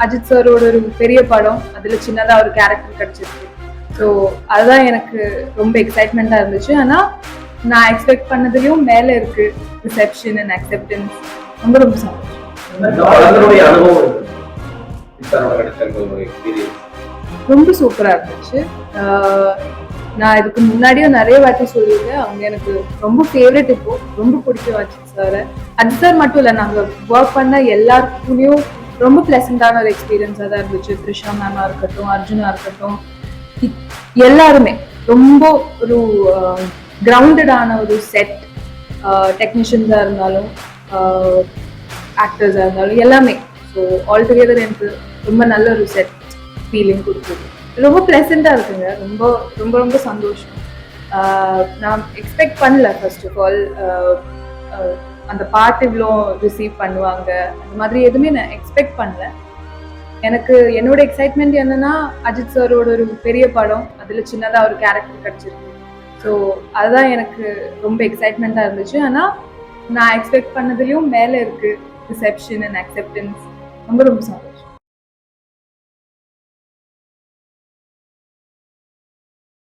அஜித் சாரோட ஒரு பெரிய படம், அதுல சின்னதா ஒரு கேரக்டர் கிடைச்சிருக்கு. ஸோ அதுதான் எனக்கு ரொம்ப எக்ஸைட்மெண்டா இருந்துச்சு. ஆனா நான் எக்ஸ்பெக்ட் பண்ணதுலயும் மேல இருக்கு ரிசெப்ஷன் அண்ட் அக்செப்டன்ஸ். ரொம்ப ரொம்ப சந்தோஷம். ரொம்ப சூப்பரா இருந்துச்சு. நான் இதுக்கு முன்னாடியும் நிறைய வாட்டி சொல்லியிருக்கேன், அவங்க எனக்கு ரொம்ப ஃபேவரட். இப்போ ரொம்ப பிடிக்கும் அஜித் சார். அஜித் சார் மட்டும் இல்லை, நாங்கள் ஒர்க் பண்ண எல்லாருக்குள்ளேயும் ரொம்ப பிளசண்டான ஒரு எக்ஸ்பீரியன்ஸாக தான் இருந்துச்சு. த்ரிஷா மேமா இருக்கட்டும், அர்ஜுனா இருக்கட்டும், எல்லாருமே ரொம்ப ஒரு கிரவுண்டடான ஒரு செட். டெக்னீஷியன்ஸாக இருந்தாலும் ஆக்டர்ஸாக இருந்தாலும் எல்லாமே. ஸோ ஆல் டுகெதர் எனக்கு ரொம்ப நல்ல ஒரு செட் ஃபீலிங் கொடுக்குது. ரொம்ப ப்ளசண்டாக இருக்குங்க. ரொம்ப ரொம்ப ரொம்ப சந்தோஷம். நான் எக்ஸ்பெக்ட் பண்ணல ஃபர்ஸ்ட் ஆஃப் ஆல் அந்த பாட்டு இவ்வளோ ரிசீவ் பண்ணுவாங்க, அந்த மாதிரி எதுவுமே நான் எக்ஸ்பெக்ட் பண்ணல. எனக்கு என்னோட எக்ஸைட்மெண்ட் என்னன்னா, அஜித் சாரோட ஒரு பெரிய படம், அதில் சின்னதாக ஒரு கேரக்டர் கிடைச்சிருக்கு. ஸோ அதுதான் எனக்கு ரொம்ப எக்ஸைட்மெண்ட்டாக இருந்துச்சு. ஆனால் நான் எக்ஸ்பெக்ட் பண்ணதுலேயும் மேலே இருக்கு ரிசெப்ஷன் அண்ட் அக்செப்டன்ஸ். ரொம்ப ரொம்ப சந்தோஷம்.